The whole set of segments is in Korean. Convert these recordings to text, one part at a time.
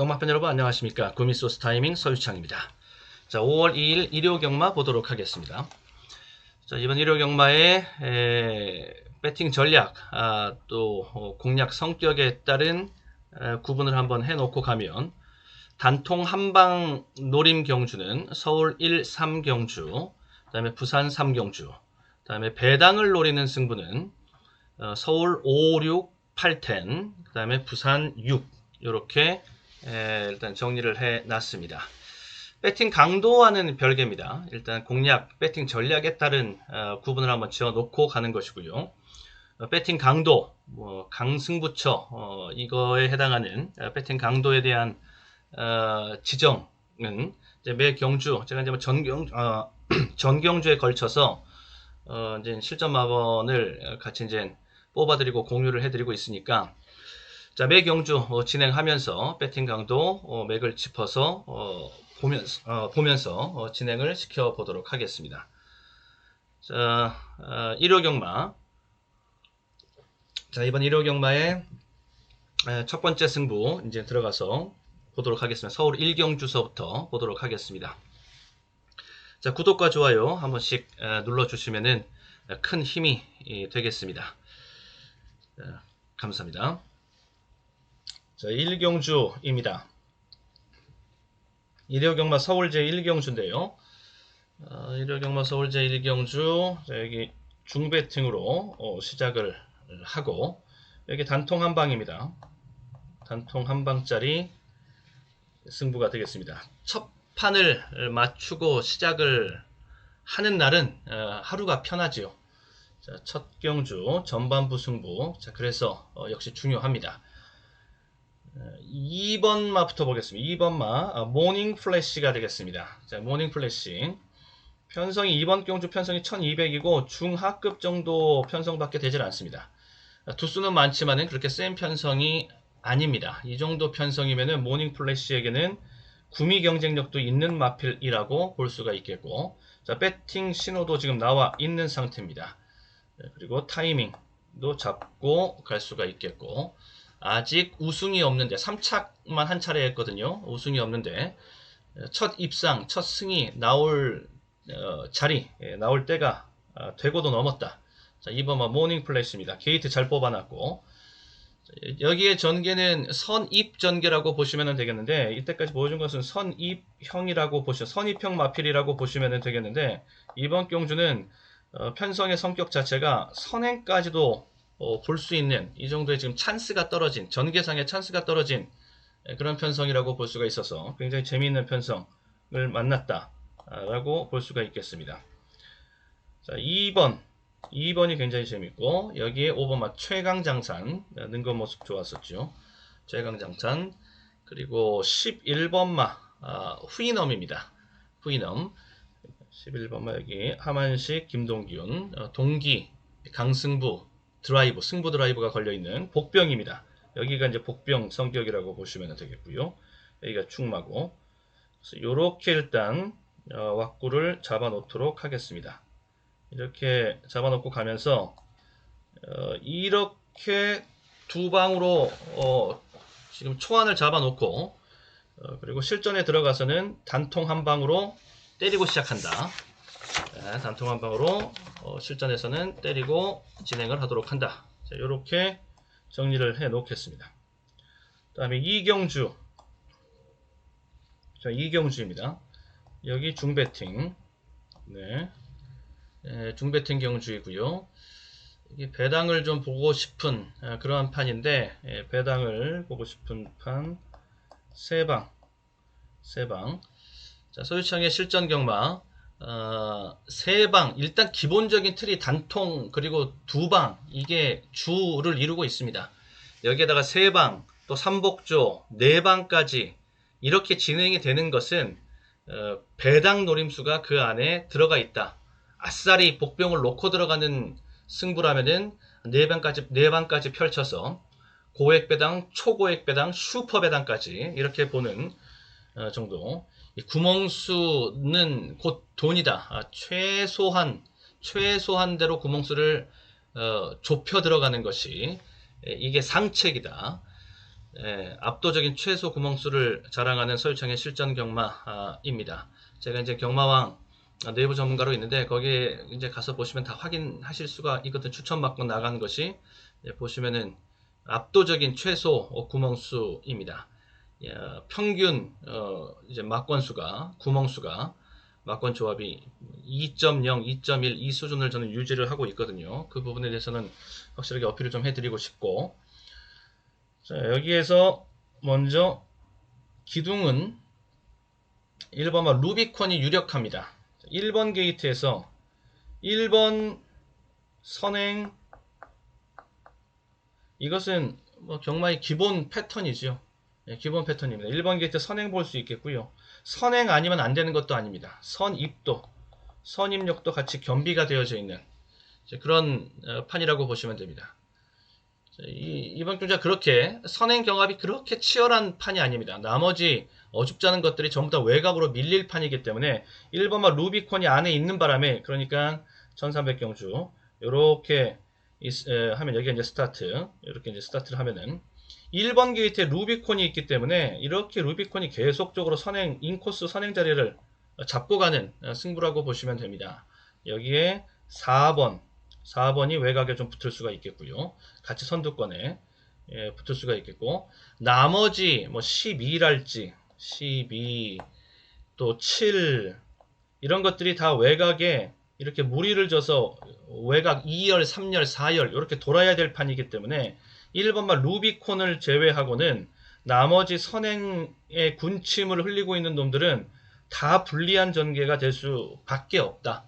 경마편 여러분 안녕하십니까. 구미소스 타이밍 서유창입니다. 자, 5월 2일 일요경마 보도록 하겠습니다. 자, 이번 일요경마의 배팅 전략 또 공략 성격에 따른 구분을 한번 해놓고 가면, 단통 한방 노림 경주는 서울 1, 3경주, 그 다음에 부산 3경주, 그 다음에 배당을 노리는 승부는 서울 5, 6, 8텐, 그 다음에 부산 6, 이렇게 일단 정리를 해놨습니다. 배팅 강도와는 별개입니다. 일단 공략, 배팅 전략에 따른 구분을 한번 지어놓고 가는 것이고요. 배팅 강도, 강승부처, 이거에 해당하는 배팅 강도에 대한 지정은 이제 매 경주, 제가 이제 전경주에 걸쳐서 이제 실전 마번을 같이 이제 뽑아드리고 공유를 해드리고 있으니까, 자, 매 경주 진행하면서 배팅 강도 맥을 짚어서 보면서 진행을 시켜보도록 하겠습니다. 자, 일요경마. 자, 이번 일요경마의 첫 번째 승부 이제 들어가서 보도록 하겠습니다. 서울 1경주서부터 보도록 하겠습니다. 자, 구독과 좋아요 한 번씩 눌러주시면은 큰 힘이 되겠습니다. 감사합니다. 자, 1경주입니다. 일요경마 서울 제1경주인데요. 일요경마 서울 제1경주, 자, 여기 중배팅으로 시작을 하고, 여기 단통 한방입니다. 단통 한방짜리 승부가 되겠습니다. 첫 판을 맞추고 시작을 하는 날은 하루가 편하지요. 자, 첫 경주 전반부 승부. 자, 그래서 역시 중요합니다. 2번마부터 보겠습니다. 2번마 모닝 플래시가 되겠습니다. 자, 모닝 플래시 편성이, 이번 경주 편성이 1200이고 중하급 정도 편성밖에 되질 않습니다. 두수는 많지만은 그렇게 센 편성이 아닙니다. 이 정도 편성이면은 모닝 플래시에게는 구미 경쟁력도 있는 마필이라고 볼 수가 있겠고, 자, 배팅 신호도 지금 나와 있는 상태입니다. 그리고 타이밍도 잡고 갈 수가 있겠고, 아직 우승이 없는데 3착만 한 차례 했거든요. 우승이 없는데 첫 입상, 첫 승이 나올 자리, 나올 때가 되고도 넘었다. 자, 이번 모닝 플래시입니다. 게이트 잘 뽑아놨고, 여기에 전개는 선입 전개라고 보시면 되겠는데, 이때까지 보여준 것은 선입형이라고 선입형 마필이라고 보시면 되겠는데, 이번 경주는 편성의 성격 자체가 선행까지도 볼 수 있는 이 정도의 지금 찬스가 떨어진, 전개상의 찬스가 떨어진 그런 편성이라고 볼 수가 있어서 굉장히 재미있는 편성을 만났다 라고 볼 수가 있겠습니다. 자, 2번이 굉장히 재밌고, 여기에 5번마 최강장산 능건 모습 좋았었죠. 최강장산. 그리고 11번마 후이넘입니다. 후이넘 11번마, 여기 하만식 김동균, 동기 강승부 드라이브, 승부 드라이브가 걸려있는 복병입니다. 여기가 이제 복병 성격이라고 보시면 되겠고요. 여기가 축마고, 그래서 이렇게 일단 왁구를 잡아 놓도록 하겠습니다. 이렇게 잡아 놓고 가면서 이렇게 두 방으로 지금 초안을 잡아 놓고, 그리고 실전에 들어가서는 단통 한 방으로 때리고 시작한다. 네, 단통 한 방으로 실전에서는 때리고 진행을 하도록 한다. 자, 이렇게 정리를 해 놓겠습니다. 그 다음에 2경주. 자, 2경주입니다. 여기 중배팅. 네. 중배팅 경주이고요. 이게 배당을 좀 보고 싶은 그러한 판인데, 배당을 보고 싶은 판 3방. 자, 소유창의 실전 경마 3방, 일단 기본적인 틀이 단통 그리고 2방, 이게 주를 이루고 있습니다. 여기에다가 3방, 또 3복조, 4방까지 이렇게 진행이 되는 것은 배당 노림수가 그 안에 들어가 있다. 아싸리 복병을 놓고 들어가는 승부라면은 4방까지 펼쳐서 고액 배당, 초고액 배당, 슈퍼 배당까지 이렇게 보는 정도. 이 구멍수는 곧 돈이다. 최소한대로 구멍수를 좁혀 들어가는 것이 이게 상책이다. 압도적인 최소 구멍수를 자랑하는 서울청의 실전 경마입니다. 제가 이제 경마왕 내부 전문가로 있는데 거기에 이제 가서 보시면 다 확인하실 수가 있거든. 추천받고 나간 것이 보시면은 압도적인 최소 구멍수입니다. 평균 이제 막권수가 구멍수가 막권 조합이 2.0, 2.1 이 수준을 저는 유지를 하고 있거든요. 그 부분에 대해서는 확실하게 어필을 좀 해드리고 싶고, 자, 여기에서 먼저 기둥은 1번마 루비콘이 유력합니다. 1번 게이트에서 1번 선행, 이것은 뭐 경마의 기본 패턴이죠. 기본 패턴입니다. 1번 게이트 선행 볼 수 있겠고요. 선행 아니면 안 되는 것도 아닙니다. 선입도, 선입력도 같이 겸비가 되어져 있는 그런 판이라고 보시면 됩니다. 이번 경자 그렇게 선행 경합이 그렇게 치열한 판이 아닙니다. 나머지 어줍지 않은 것들이 전부 다 외곽으로 밀릴 판이기 때문에 1번마 루비콘이 안에 있는 바람에, 그러니까 1300경주 이렇게 하면 여기 이제 스타트, 이렇게 이제 스타트를 하면은 1번 게이트에 루비콘이 있기 때문에 이렇게 루비콘이 계속적으로 선행 인코스 선행 자리를 잡고 가는 승부라고 보시면 됩니다. 여기에 4번이 외곽에 좀 붙을 수가 있겠고요. 같이 선두권에 붙을 수가 있겠고, 나머지 뭐 12랄지 12, 또 7 이런 것들이 다 외곽에 이렇게 무리를 줘서 외곽 2열, 3열, 4열 이렇게 돌아야 될 판이기 때문에 1번만 루비콘을 제외하고는 나머지 선행의 군침을 흘리고 있는 놈들은 다 불리한 전개가 될 수밖에 없다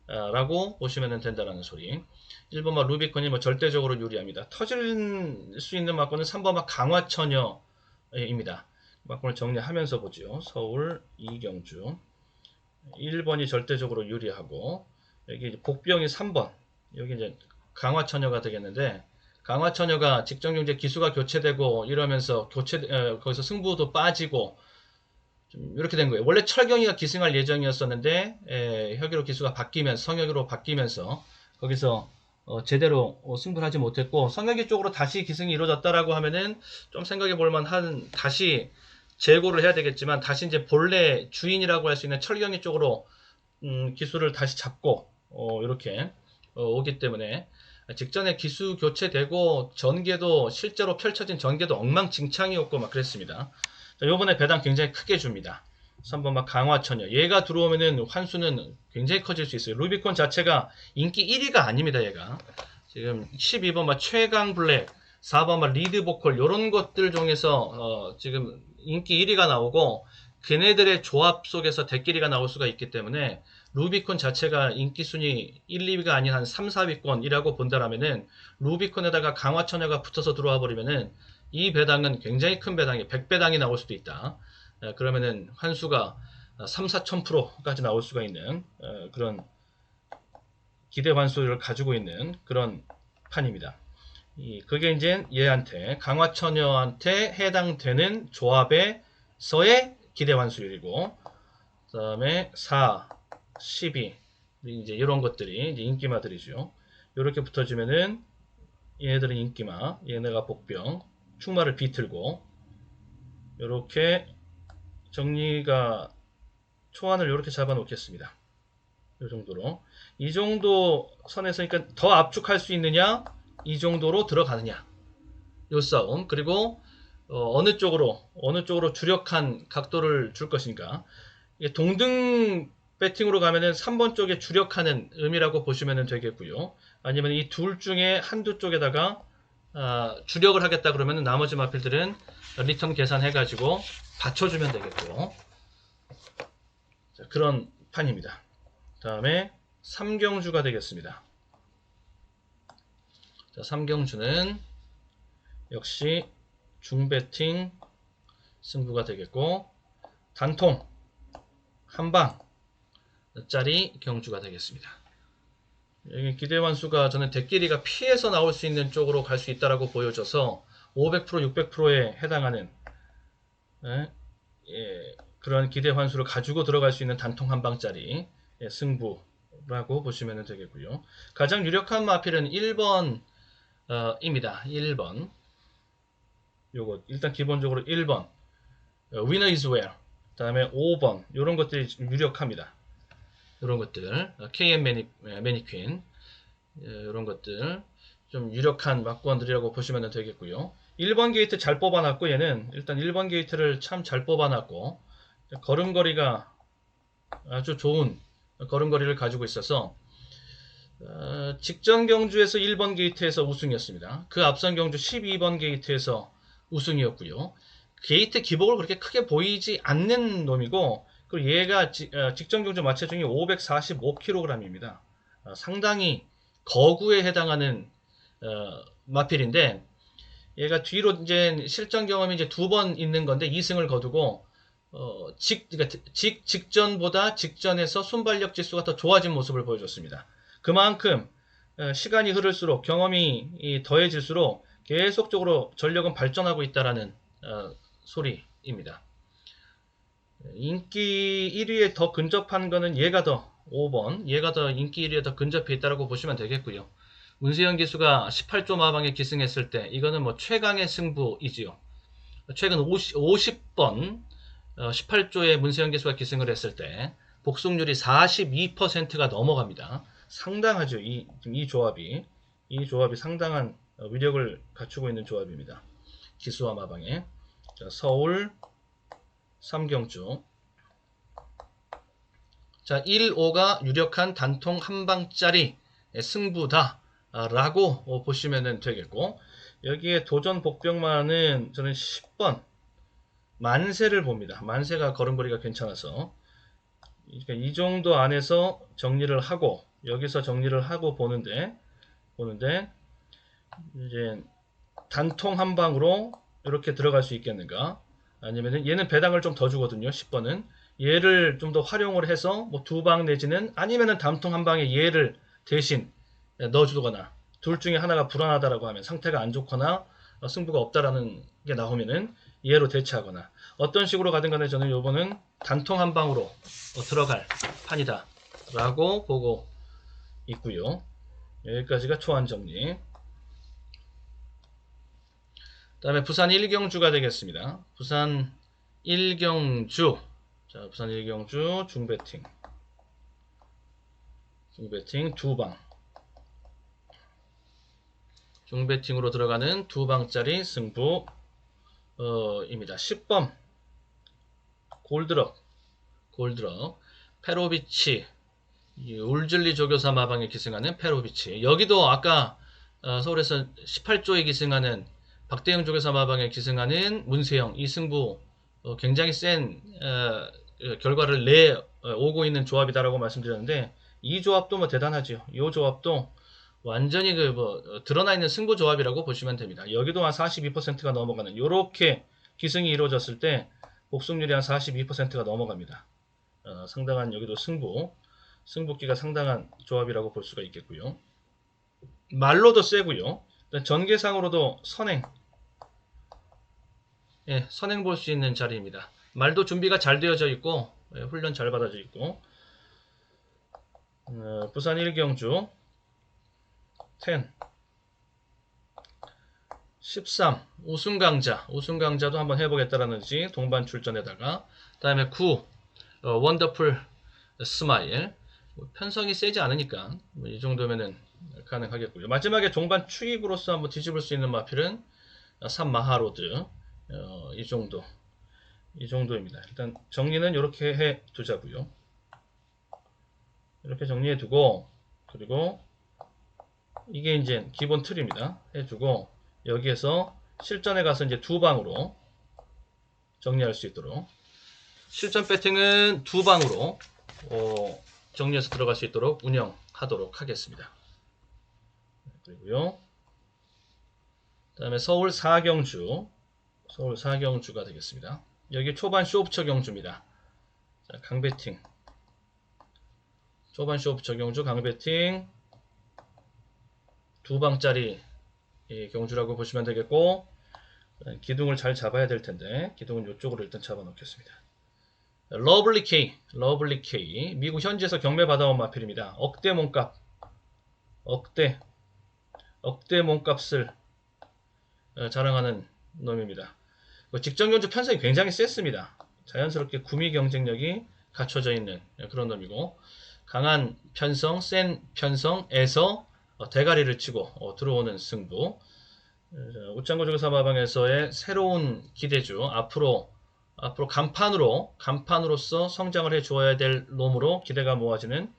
라고 보시면 된다는 소리. 1번마 루비콘이 뭐 절대적으로 유리합니다. 터질 수 있는 막권은 3번마 강화처녀입니다. 막권을 정리하면서 보죠. 서울 이경주 1번이 절대적으로 유리하고, 여기 복병이 3번, 여기 이제 강화처녀가 되겠는데, 강화처녀가 직전경제 기수가 교체되고 이러면서 거기서 승부도 빠지고 좀 이렇게 된 거예요. 원래 철경이가 기승할 예정이었었는데 혁이로 기수가 바뀌면서, 성혁이로 바뀌면서 거기서 제대로 승부를 하지 못했고, 성혁이 쪽으로 다시 기승이 이루어졌다라고 하면은 좀 생각해 볼 만한, 다시 재고를 해야 되겠지만, 다시 이제 본래 주인이라고 할 수 있는 철경이 쪽으로 기수를 다시 잡고 이렇게 오기 때문에, 직전에 기수 교체되고 전개도 실제로 펼쳐진 전개도 엉망진창이었고 막 그랬습니다. 자, 요번에 배당 굉장히 크게 줍니다. 3번 막 강화처녀, 얘가 들어오면은 환수는 굉장히 커질 수 있어요. 루비콘 자체가 인기 1위가 아닙니다. 얘가 지금 12번 막 최강 블랙, 4번 막 리드 보컬 이런 것들 중에서 지금 인기 1위가 나오고, 걔네들의 조합 속에서 대끼리가 나올 수가 있기 때문에 루비콘 자체가 인기 순위 1, 2위가 아닌 한 3, 4위권이라고 본다라면은 루비콘에다가 강화처녀가 붙어서 들어와 버리면은 이 배당은 굉장히 큰 배당이 100배당이 나올 수도 있다. 그러면은 환수가 3, 4,000%까지 나올 수가 있는 그런 기대 환수를 가지고 있는 그런 판입니다. 그게 이제 얘한테, 강화처녀한테 해당되는 조합에서의 기대 환수율이고, 그 다음에 4, 12 이제 이런 것들이 이제 인기마들이죠. 이렇게 붙어주면은 얘네들은 인기마, 얘네가 복병, 충마를 비틀고, 이렇게 정리가 초안을 이렇게 잡아 놓겠습니다. 이 정도로, 이 정도 선에서, 그러니까 더 압축할 수 있느냐, 이 정도로 들어가느냐, 요 싸움. 그리고 어느 쪽으로 주력한 각도를 줄 것인가. 동등 배팅으로 가면은 3번 쪽에 주력하는 의미라고 보시면 되겠고요. 아니면 이 둘 중에 한두 쪽에다가 주력을 하겠다 그러면 나머지 마필들은 리턴 계산해가지고 받쳐주면 되겠고, 자, 그런 판입니다. 다음에 3경주가 되겠습니다. 자, 3경주는 역시 중배팅 승부가 되겠고, 단통 한방짜리 경주가 되겠습니다. 여기 기대환수가 저는 대끼리가 피해서 나올 수 있는 쪽으로 갈 수 있다라고 보여져서 500%, 600%에 해당하는 그런 기대환수를 가지고 들어갈 수 있는 단통 한방짜리 승부라고 보시면 되겠고요. 가장 유력한 마필은 1번 입니다. 1번. 요거 일단 기본적으로 1번 winner is where, 그 다음에 5번 요런 것들이 좀 유력합니다. 요런 것들 KM 매니퀸 요런 것들 좀 유력한 막구원들이라고 보시면 되겠고요. 1번 게이트 잘 뽑아놨고, 얘는 일단 1번 게이트를 참 잘 뽑아놨고 걸음걸이가 아주 좋은 걸음걸이를 가지고 있어서 직전 경주에서 1번 게이트에서 우승이었습니다. 그 앞선 경주 12번 게이트에서 우승이었고요. 게이트 기복을 그렇게 크게 보이지 않는 놈이고, 그리고 얘가 직전 경주 마체중이 545kg입니다. 상당히 거구에 해당하는 마필인데, 얘가 뒤로 이제 실전 경험이 이제 2번 있는 건데 2승을 거두고 그러니까 직전보다 직전에서 순발력 지수가 더 좋아진 모습을 보여줬습니다. 그만큼 시간이 흐를수록 경험이 더해질수록 계속적으로 전력은 발전하고 있다라는 소리입니다. 인기 1위에 더 근접한 거는 얘가 더 5번, 얘가 더 인기 1위에 더 근접해 있다고 보시면 되겠고요. 문세영 기수가 18조 마방에 기승했을 때 이거는 뭐 최강의 승부이지요. 최근 50번 18조의 문세영 기수가 기승을 했을 때 복승률이 42%가 넘어갑니다. 상당하죠. 이 조합이 상당한 위력을 갖추고 있는 조합입니다. 기수와 마방에. 자, 서울 3경주. 자, 1, 5가 유력한 단통 한방짜리 승부다 라고 보시면 되겠고, 여기에 도전 복병만은 저는 10번 만세를 봅니다. 만세가 걸음걸이가 괜찮아서, 그러니까 이 정도 안에서 정리를 하고 여기서 정리를 하고 보는데 이제 단통 한 방으로 이렇게 들어갈 수 있겠는가? 아니면은 얘는 배당을 좀 더 주거든요. 10번은 얘를 좀 더 활용을 해서 뭐 2방 내지는 아니면은 단통 한 방에 얘를 대신 넣어주거나, 둘 중에 하나가 불안하다라고 하면, 상태가 안 좋거나 승부가 없다라는 게 나오면은 얘로 대체하거나, 어떤 식으로 가든 간에 저는 요번은 단통 한 방으로 들어갈 판이다 라고 보고 있고요. 여기까지가 초안 정리. 그 다음에 부산 1경주가 되겠습니다. 부산 1경주. 자, 부산 1경주 중배팅 2방. 중배팅으로 들어가는 2방짜리 승부입니다. 10번 골드럭 페로비치, 울즐리 조교사 마방에 기승하는 페로비치. 여기도 아까 서울에서 18조에 기승하는 박대영 조교사 마방에 기승하는 문세영, 이 승부 굉장히 센 결과를 내오고 있는 조합이다라고 말씀드렸는데, 이 조합도 뭐 대단하죠. 이 조합도 완전히 드러나 있는 승부 조합이라고 보시면 됩니다. 여기도 한 42%가 넘어가는, 요렇게 기승이 이루어졌을 때 복승률이 한 42%가 넘어갑니다. 상당한, 여기도 승부기가 상당한 조합이라고 볼 수가 있겠고요. 말로도 세고요. 전개상으로도 선행 볼 수 있는 자리입니다. 말도 준비가 잘 되어져 있고 훈련 잘 받아져 있고. 부산 1경주 10 13 우승강자도 한번 해보겠다라는 지 동반 출전에다가, 그 다음에 9 원더풀 스마일. 편성이 세지 않으니까 이 정도면은 가능하겠고요. 마지막에 종반 추입으로서 한번 뒤집을 수 있는 마필은 3 마하로드. 이 정도입니다. 일단 정리는 이렇게 해 두자고요. 이렇게 정리해 두고, 그리고 이게 이제 기본 틀입니다. 해주고, 여기에서 실전에 가서 이제 2방으로 정리할 수 있도록, 실전 배팅은 2방으로 정리해서 들어갈 수 있도록 운영하도록 하겠습니다. 그리고요, 그 다음에 서울 4경주가 되겠습니다. 여기 초반 쇼프처 경주입니다. 자, 강배팅, 초반 쇼프처 경주 강배팅 2방짜리 경주라고 보시면 되겠고, 기둥을 잘 잡아야 될 텐데 기둥은 이쪽으로 일단 잡아 놓겠습니다. 러블리 K, 미국 현지에서 경매 받아온 마필입니다. 억대 몸값, 억대 몸값을 자랑하는 놈입니다. 직전 경주 편성이 굉장히 셌습니다. 자연스럽게 구미 경쟁력이 갖춰져 있는 그런 놈이고, 강한 편성, 센 편성에서 대가리를 치고 들어오는 승부. 웃장구 조교사 마방에서의 새로운 기대주, 앞으로 간판으로서 성장을 해 주어야 될 놈으로 기대가 모아지는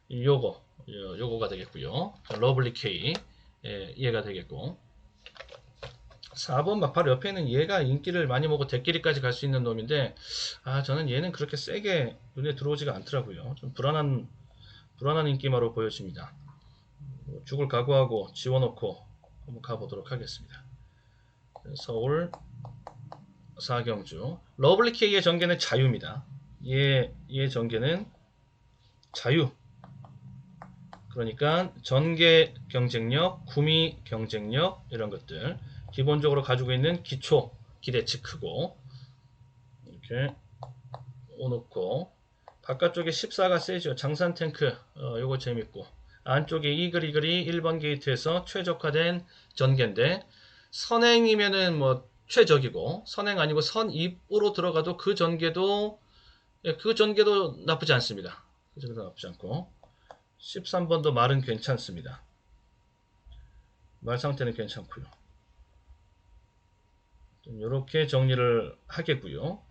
요거가 되겠고요. 러블리 K 얘가 되겠고, 4번 막 바로 옆에 있는 얘가 인기를 많이 먹고 대끼리까지 갈 수 있는 놈인데, 저는 얘는 그렇게 세게 눈에 들어오지가 않더라고요. 좀 불안한 인기마로 보여집니다. 죽을 각오하고 지워놓고 한번 가보도록 하겠습니다. 서울 4경주 러블리 K의 전개는 자유입니다. 얘 전개는 자유. 그러니까 전개 경쟁력, 구미 경쟁력 이런 것들 기본적으로 가지고 있는 기초 기대치 크고, 이렇게 오놓고 바깥쪽에 14가 세죠. 장산 탱크 요거 재밌고, 안쪽에 이글이 1번 게이트에서 최적화된 전개인데, 선행이면은 뭐 최적이고, 선행 아니고 선입으로 들어가도 그 전개도 나쁘지 않습니다. 그 전개도 나쁘지 않고, 13번도 말은 괜찮습니다. 말 상태는 괜찮고요. 이렇게 정리를 하겠고요.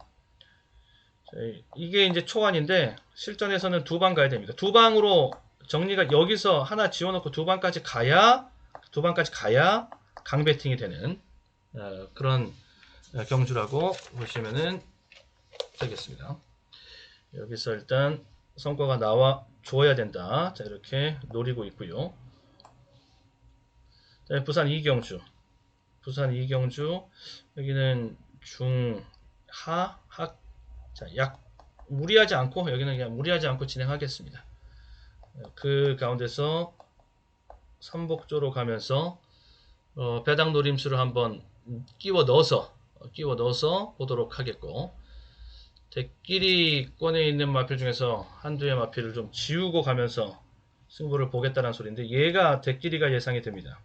이게 이제 초안인데 실전에서는 두 방 가야 됩니다. 두 방으로 정리가, 여기서 하나 지워놓고 두 방까지 가야 강배팅이 되는 그런 경주라고 보시면 되겠습니다. 여기서 일단 성과가 나와 줘야 된다. 자, 이렇게 노리고 있고요. 부산 2경주. 여기는 중하 학. 자, 무리하지 않고, 여기는 그냥 무리하지 않고 진행하겠습니다. 그 가운데서 삼복조로 가면서 배당 노림수를 한번 끼워 넣어서 보도록 하겠고, 대끼리권에 있는 마필 중에서 한두의 마필을 좀 지우고 가면서 승부를 보겠다는 소리인데, 얘가 대끼리가 예상이 됩니다.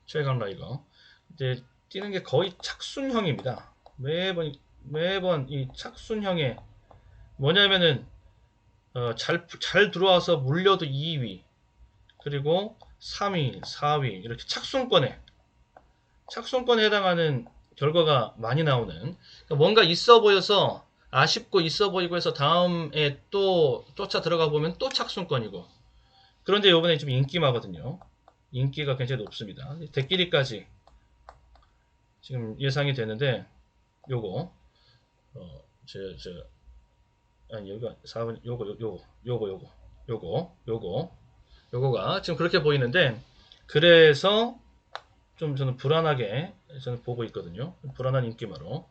최강 라이거. 이제 뛰는 게 거의 착순형입니다. 매번 이 착순형에 뭐냐면은 잘 들어와서 물려도 2위, 그리고 3위, 4위 이렇게 착순권에 해당하는 결과가 많이 나오는, 그러니까 뭔가 있어 보여서 아쉽고 있어 보이고 해서 다음에 또 쫓아 들어가 보면 또 착순권이고, 그런데 이번에 좀 인기마거든요. 인기가 굉장히 높습니다. 대끼리까지 지금 예상이 되는데, 요거 아니 여기가 4번 요거가 지금 그렇게 보이는데, 그래서 좀 저는 불안하게 보고 있거든요. 불안한 인기마로.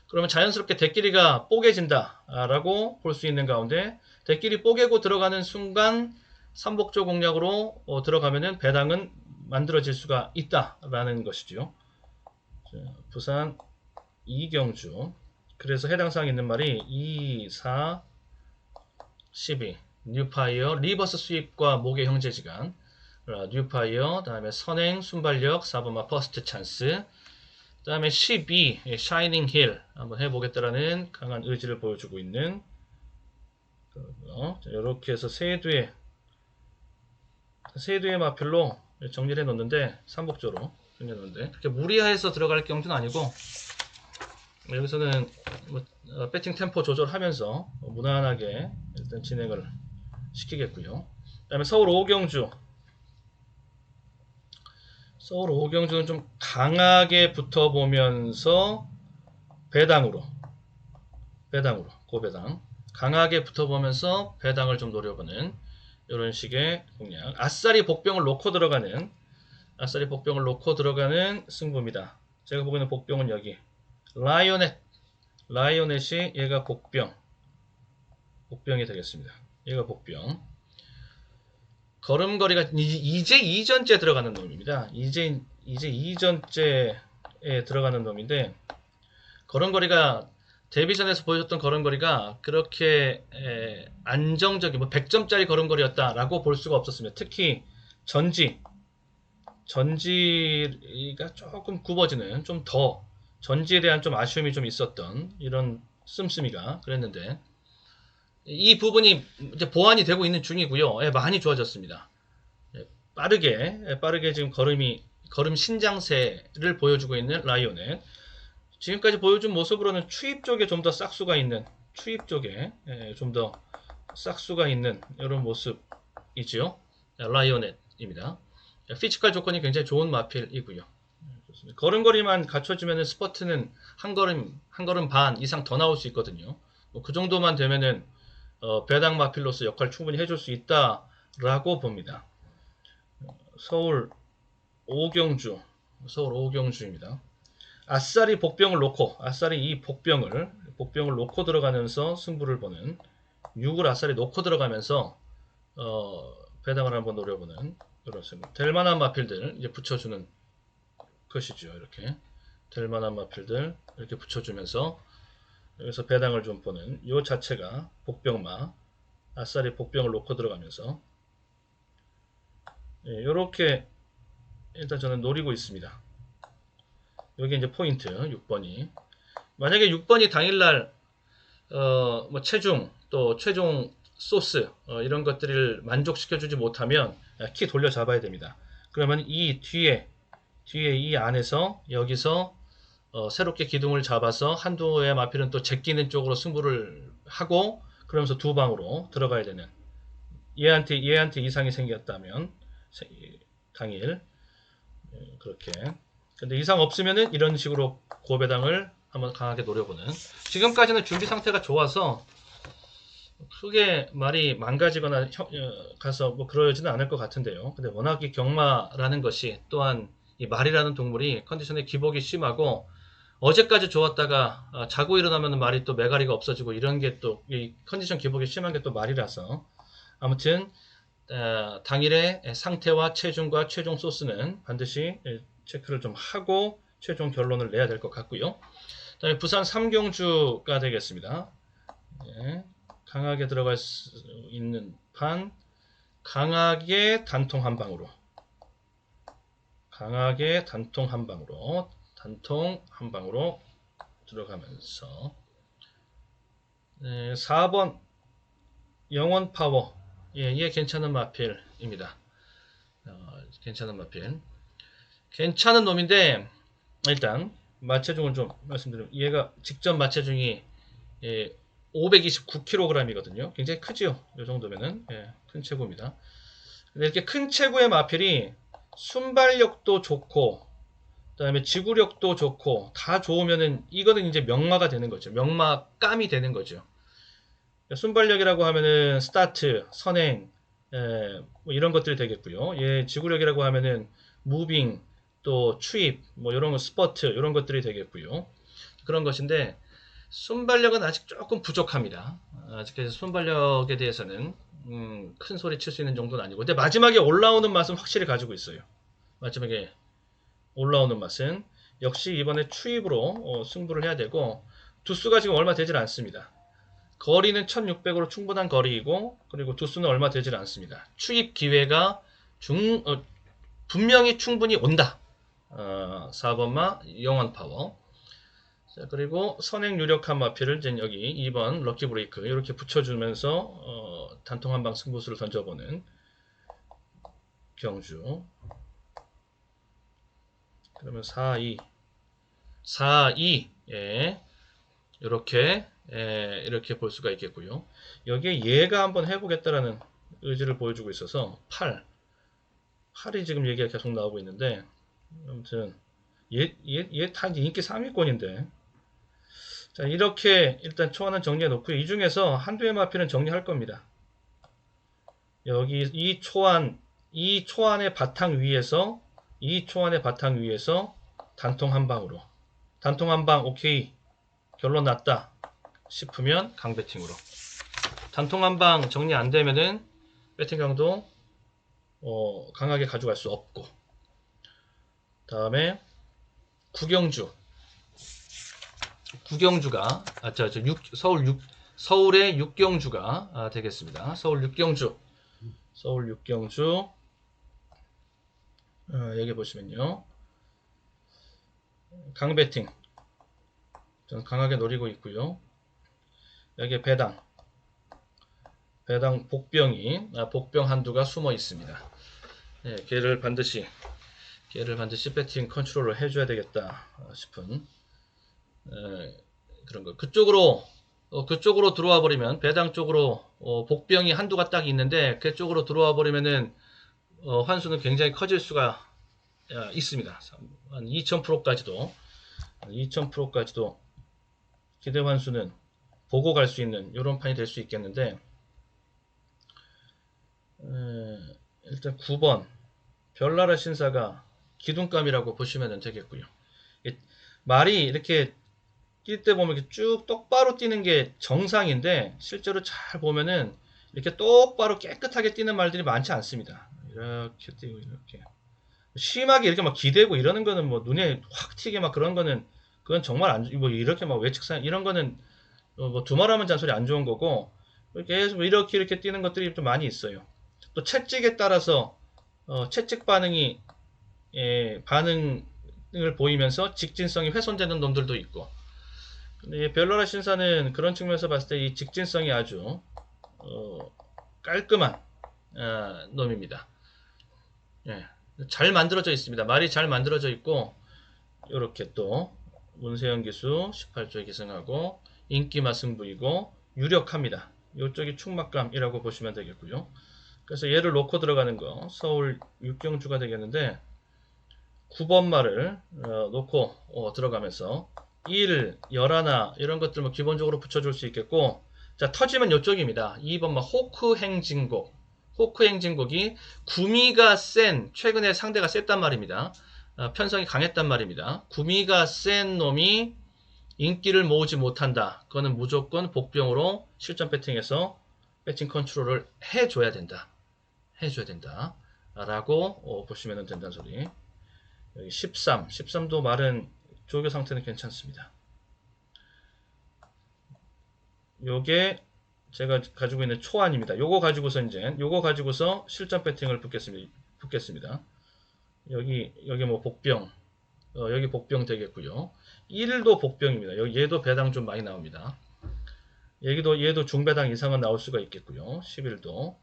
그러면 자연스럽게 대끼리가 뽀개진다 라고 볼 수 있는 가운데, 대끼리 뽀개고 들어가는 순간 삼복조 공략으로 들어가면은 배당은 만들어질 수가 있다라는 것이죠. 부산 2경주. 그래서 해당 사항에 있는 말이 2, 4, 12 뉴파이어 리버스 수입과 목의 형제지간, 뉴파이어, 다음에 선행 순발력 4번마 퍼스트 찬스, 다음에 12 샤이닝 힐 한번 해보겠다라는 강한 의지를 보여주고 있는 거고요. 이렇게 해서 세 두의 마필로 정리를 해놓는데, 삼복조로 정리해놓는데, 그렇게 무리해서 들어갈 경주는 아니고, 여기서는 배팅 템포 조절하면서 무난하게 일단 진행을 시키겠고요. 그 다음에 서울 5경주. 서울 5경주는 좀 강하게 붙어보면서 배당으로 고배당 강하게 붙어보면서 배당을 좀 노려보는 이런 식의 공략. 아싸리 복병을 놓고 들어가는 승부입니다. 제가 보고 있는 복병은 여기 라이오넷이 얘가 복병이 되겠습니다. 얘가 복병. 걸음걸이가 이제 이전째 들어가는 놈입니다. 이제 이전째에 들어가는 놈인데, 걸음걸이가 데뷔전에서 보여줬던 걸음걸이가 그렇게 안정적인 100점짜리 걸음걸이였다라고 볼 수가 없었습니다. 특히 전지가 조금 굽어지는, 좀 더 전지에 대한 좀 아쉬움이 좀 있었던 이런 씀씀이가 그랬는데 이 부분이 이제 보완이 되고 있는 중이고요. 예, 많이 좋아졌습니다. 예, 빠르게 지금 걸음 신장세를 보여주고 있는 라이오넷. 지금까지 보여준 모습으로는 추입 쪽에 좀 더 싹수가 있는 추입 쪽에 좀 더 싹수가 있는 이런 모습이죠. 라이오넷입니다. 피지컬 조건이 굉장히 좋은 마필이고요. 걸음걸이만 갖춰주면 스퍼트는 한 걸음 반 이상 더 나올 수 있거든요. 뭐그 정도만 되면은 배당 마필로서 역할 충분히 해줄 수 있다라고 봅니다. 서울 오경주입니다. 아싸리 이 복병을 놓고 들어가면서 승부를 보는 6을 아싸리 놓고 들어가면서 배당을 한번 노려보는 이런 승부. 될 만한 마필들 이제 붙여주는 것이죠. 이렇게 될 만한 마필들 이렇게 붙여주면서 여기서 배당을 좀 보는 요 자체가 복병마 아싸리 복병을 놓고 들어가면서 이렇게 일단 저는 노리고 있습니다. 여기 이제 포인트 6번이 만약에 6번이 당일날 뭐 체중 또 최종 소스 이런 것들을 만족시켜주지 못하면 키 돌려 잡아야 됩니다. 그러면 이 뒤에 이 안에서 여기서 새롭게 기둥을 잡아서 한두의 마필은 또 제끼는 쪽으로 승부를 하고 그러면서 두 방으로 들어가야 되는 얘한테 이상이 생겼다면 당일 그렇게 근데 이상 없으면은 이런 식으로 고배당을 한번 강하게 노려보는 지금까지는 준비 상태가 좋아서 크게 말이 망가지거나 가서 뭐 그러지는 않을 것 같은데요. 근데 워낙 이 경마라는 것이 또한 이 말이라는 동물이 컨디션에 기복이 심하고 어제까지 좋았다가 자고 일어나면 말이 또 매가리가 없어지고 이런 게 또 이 컨디션 기복이 심한 게 또 말이라서 아무튼 당일의 상태와 체중과 최종 소스는 반드시 체크를 좀 하고 최종 결론을 내야 될 것 같고요. 다음에 부산 삼경주가 되겠습니다. 네, 강하게 들어갈 수 있는 판 강하게 단통 한 방으로 들어가면서 4번 영원 파워 얘 괜찮은 마필입니다. 괜찮은 마필 괜찮은 놈인데 일단 마체중을 좀 말씀드리면 얘가 직접 마체중이 529kg이거든요. 굉장히 크죠. 이 정도면은 큰 체구입니다. 근데 이렇게 큰 체구의 마필이 순발력도 좋고 그다음에 지구력도 좋고 다 좋으면은 이거는 이제 명마가 되는 거죠. 명마감이 되는 거죠. 순발력이라고 하면은 스타트, 선행 뭐 이런 것들이 되겠고요. 예, 지구력이라고 하면은 무빙, 또 추입, 뭐 이런 거 스퍼트 이런 것들이 되겠고요. 그런 것인데 순발력은 아직 조금 부족합니다. 아직까지 순발력에 대해서는 큰 소리 칠 수 있는 정도는 아니고 근데 마지막에 올라오는 맛은 확실히 가지고 있어요. 마지막에 올라오는 맛은 역시 이번에 추입으로 승부를 해야 되고 두수가 지금 얼마 되질 않습니다. 거리는 1600으로 충분한 거리이고 그리고 두수는 얼마 되질 않습니다. 추입 기회가 분명히 충분히 온다. 4번마 영원 파워. 자, 그리고 선행 유력한 마필을 이제 여기 2번 럭키 브레이크 이렇게 붙여주면서 단통 한방 승부수를 던져보는 경주. 그러면 4-2 예. 이렇게 볼 수가 있겠고요. 여기에 얘가 한번 해보겠다라는 의지를 보여주고 있어서 8이 지금 얘기가 계속 나오고 있는데 아무튼 얘 다 인기 3위권인데 자 이렇게 일단 초안은 정리해 놓고요. 이 중에서 한두의 마필은 정리할 겁니다. 여기 이 초안의 바탕 위에서 단통 한 방으로 단통 한 방 오케이 결론 났다 싶으면 강배팅으로 단통 한 방 정리 안 되면은 배팅 강도 강하게 가져갈 수 없고 다음에 구경주가 서울의 육경주가 되겠습니다. 서울 육경주 여기 보시면요 강배팅 좀 강하게 노리고 있고요. 여기에 배당 복병 한두가 숨어 있습니다. 예, 걔를 반드시 배팅 컨트롤을 해줘야 되겠다 싶은 그런 거. 그쪽으로 들어와 버리면 배당 쪽으로 복병이 한두가 딱 있는데 그쪽으로 들어와 버리면은 환수는 굉장히 커질 수가 있습니다. 한 2000%까지도 기대 환수는 보고 갈 수 있는 이런 판이 될 수 있겠는데 일단 9번 별나라 신사가 기둥감이라고 보시면 되겠고요. 말이 이렇게 뛸 때 보면 이렇게 쭉 똑바로 뛰는 게 정상인데 실제로 잘 보면은 이렇게 똑바로 깨끗하게 뛰는 말들이 많지 않습니다. 이렇게 뛰고 이렇게 심하게 이렇게 막 기대고 이러는 거는 뭐 눈에 확 튀게 막 그런 거는 그건 정말 안 뭐 이렇게 막 외측상 이런 거는 뭐 두말하면 잔소리 안 좋은 거고 계속 이렇게 뛰는 것들이 좀 많이 있어요. 또 채찍에 따라서 채찍 반응을 보이면서 직진성이 훼손되는 놈들도 있고. 근데 별나라 신사는 그런 측면에서 봤을 때 이 직진성이 아주 깔끔한 놈입니다. 예, 잘 만들어져 있습니다. 말이 잘 만들어져 있고 이렇게 또 문세영 기수 18조에 기승하고 인기마 승부이고 유력합니다. 이쪽이 충막감이라고 보시면 되겠고요. 그래서 얘를 놓고 들어가는 거 서울 육경주가 되겠는데 9번 말을 놓고 들어가면서 1, 열하나 이런 것들 뭐 기본적으로 붙여줄 수 있겠고 자 터지면 이쪽입니다. 2번 말 호크 행진곡이 구미가 센 최근에 상대가 셌단 말입니다. 편성이 강했단 말입니다. 구미가 센 놈이 인기를 모으지 못한다. 그거는 무조건 복병으로 실전 배팅에서 배팅 컨트롤을 해줘야 된다. 라고 보시면 된다는 소리. 여기 13도 말은 조교 상태는 괜찮습니다. 요게 제가 가지고 있는 초안입니다. 요거 가지고서 실전 배팅을 붙겠습니다. 여기 뭐 복병, 여기 복병 되겠고요. 1도 복병입니다. 여기 얘도 배당 좀 많이 나옵니다. 얘도 중배당 이상은 나올 수가 있겠고요. 11도,